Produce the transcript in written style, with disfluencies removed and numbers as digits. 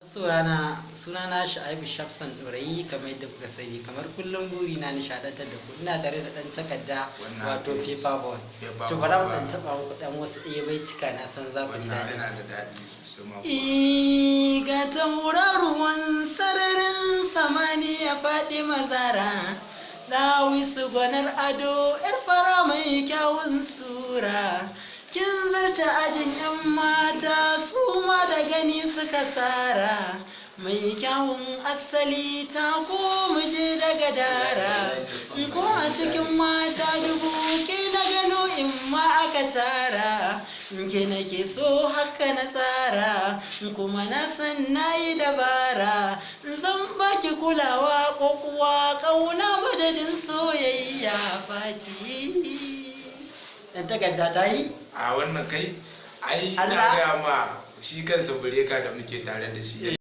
Sunana Shu'aibu Shafsan Ɗorayi, kamar yadda kuka sani. Kamar kullum buri na nishaɗantar da ku. Ina tare da ɗan takarda wato paper boy. To bara mu ɗan taɓa muku ɗan wasu baitika, na san za ku ji daɗin su. Ga tauraruwan sararin samaniya Fatima Zara, Dawisu gwanar ado, 'yar fara mai kyawun sura. Kin zarce ajin 'yan mata, su ma da gani suka sara. Mai kyawun asali ta ko muje daga dara. Ko a cikin mata dubu ke na gano in ma aka tara. Ke nake so haka na tsara, kuma na san nayi dabara. Zan baki kulawa ko kuwa ƙauna madadin soyayya Fati. Dan takarda ta yi? A wannan kai ai ina gaya ma shi kansa bureka da muke tare da shi